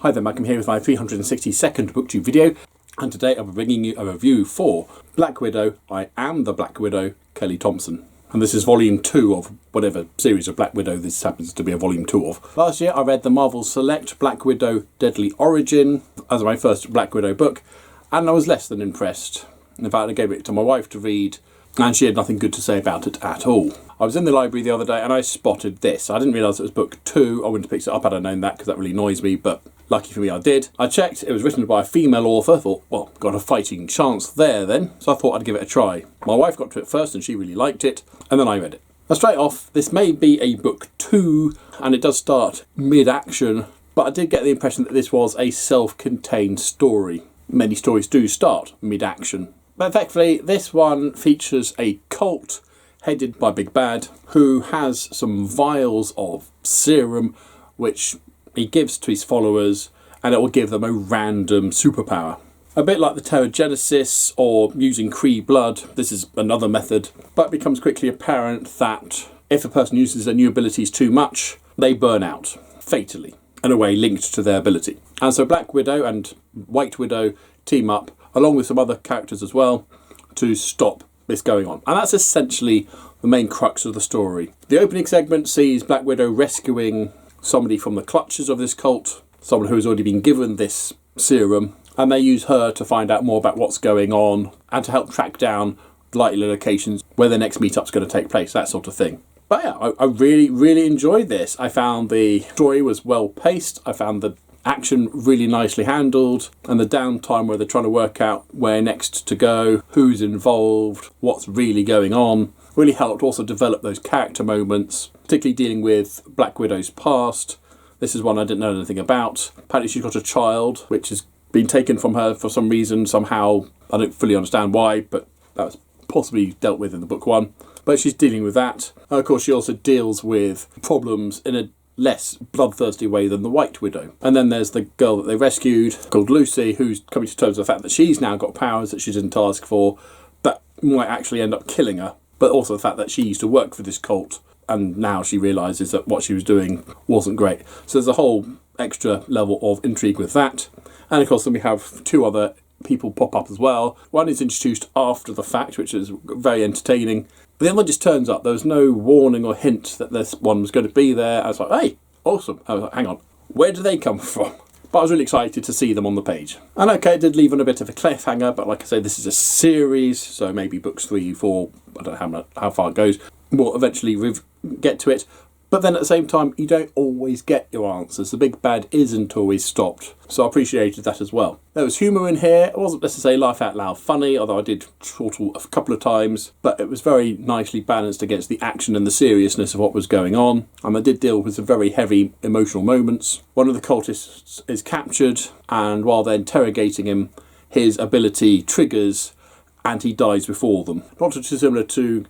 Hi there, Malcolm here with my 362nd Booktube video, and today I'll be bringing you a review for Black Widow, I Am the Black Widow, Kelly Thompson. And this is volume 2 of whatever series of Black Widow this happens to be a volume 2 of. Last year I read the Marvel Select Black Widow Deadly Origin as my first Black Widow book, and I was less than impressed. In fact, I gave it to my wife to read, and she had nothing good to say about it at all. I was in the library the other day and I spotted this. I didn't realise it was book 2. I wouldn't have picked it up had I known that, because that really annoys me, but lucky for me I did. I checked, it was written by a female author. Thought, well, got a fighting chance there then, so I thought I'd give it a try. My wife got to it first and she really liked it, and then I read it. Now straight off, this may be a book 2, and it does start mid-action, but I did get the impression that this was a self-contained story. Many stories do start mid-action. But effectively, this one features a cult headed by Big Bad, who has some vials of serum which he gives to his followers, and it will give them a random superpower. A bit like the Terrigenesis or using Kree blood, this is another method, but it becomes quickly apparent that if a person uses their new abilities too much, they burn out, fatally, in a way linked to their ability. And so Black Widow and White Widow team up, along with some other characters as well, to stop this going on. And that's essentially the main crux of the story. The opening segment sees Black Widow rescuing somebody from the clutches of this cult, someone who has already been given this serum, and they use her to find out more about what's going on and to help track down likely locations where the next meetup's going to take place, that sort of thing. But yeah, I really enjoyed this. I found the story was well paced, I found the action really nicely handled, and the downtime where they're trying to work out where next to go, who's involved, what's really going on, really helped also develop those character moments, particularly dealing with Black Widow's past. This is one I didn't know anything about. Apparently she's got a child which has been taken from her for some reason, somehow. I don't fully understand why, but that was possibly dealt with in the book 1. But she's dealing with that. And of course she also deals with problems in a less bloodthirsty way than the White Widow. And then there's the girl that they rescued, called Lucy, who's coming to terms with the fact that she's now got powers that she didn't ask for, that might actually end up killing her. But also the fact that she used to work for this cult, and now she realises that what she was doing wasn't great. So there's a whole extra level of intrigue with that. And of course then we have 2 other people pop up as well. One is introduced after the fact, which is very entertaining. But the other one just turns up. There was no warning or hint that this one was going to be there. I was like, hey, awesome. I was like, hang on, where do they come from? But I was really excited to see them on the page. And okay, it did leave on a bit of a cliffhanger, but like I say, this is a series, so maybe books 3, 4, I don't know how far it goes, we'll eventually get to it. But then at the same time, you don't always get your answers. The Big Bad isn't always stopped. So I appreciated that as well. There was humour in here. It wasn't necessarily laugh out loud funny, although I did chortle a couple of times. But it was very nicely balanced against the action and the seriousness of what was going on. And I did deal with some very heavy emotional moments. One of the cultists is captured, and while they're interrogating him, his ability triggers and he dies before them. Not too similar to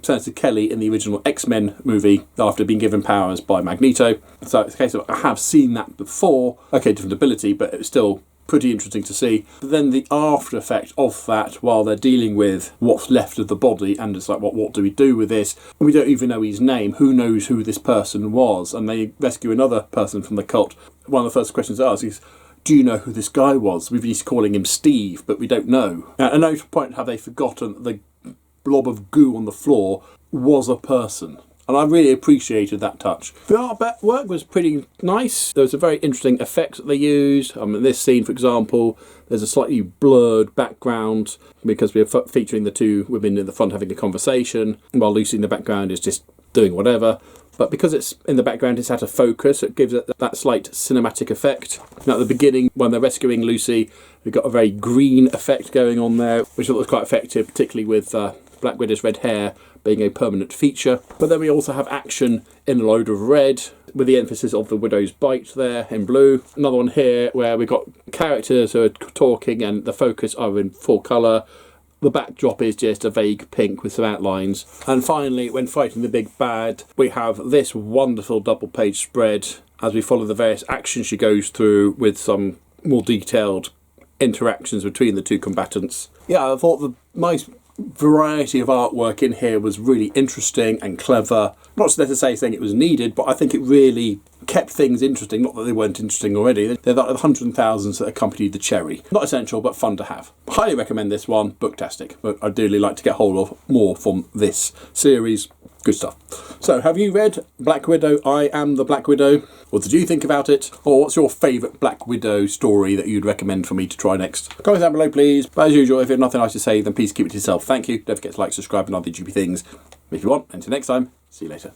Senator Kelly in the original X-Men movie after being given powers by Magneto. So it's a case of, I have seen that before. Okay, different ability, but it was still pretty interesting to see. But then the after effect of that, while they're dealing with what's left of the body, and it's like, what do we do with this? And we don't even know his name. Who knows who this person was? And they rescue another person from the cult. One of the first questions asked is, do you know who this guy was? We've been calling him Steve, but we don't know. At no point have they forgotten that the blob of goo on the floor was a person. And I really appreciated that touch. The artwork was pretty nice. There was a very interesting effect that they used. In this scene, for example, there's a slightly blurred background because we're featuring the 2 women in the front having a conversation, while Lucy in the background is just doing whatever. But because it's in the background, it's out of focus, it gives it that slight cinematic effect. Now at the beginning, when they're rescuing Lucy, we've got a very green effect going on there, which I thought was quite effective, particularly with Black Widow's red hair being a permanent feature. But then we also have action in a load of red, with the emphasis of the Widow's bite there in blue. Another one here where we've got characters who are talking and the focus are in full colour. The backdrop is just a vague pink with some outlines. And finally, when fighting the Big Bad, we have this wonderful double-page spread as we follow the various actions she goes through with some more detailed interactions between the 2 combatants. Yeah, I thought the nice variety of artwork in here was really interesting and clever. Not necessarily saying it was needed, but I think it really kept things interesting, not that they weren't interesting already. They're like the 100,000s that accompanied the cherry. Not essential, but fun to have. Highly recommend this one, booktastic. But I'd really like to get hold of more from this series. Good stuff. So, have you read Black Widow, I Am the Black Widow? What did you think about it? Or what's your favourite Black Widow story that you'd recommend for me to try next? Comment down below, please. But as usual, if you have nothing else to say, then please keep it to yourself. Thank you. Don't forget to like, subscribe, and other GP things if you want. Until next time, see you later.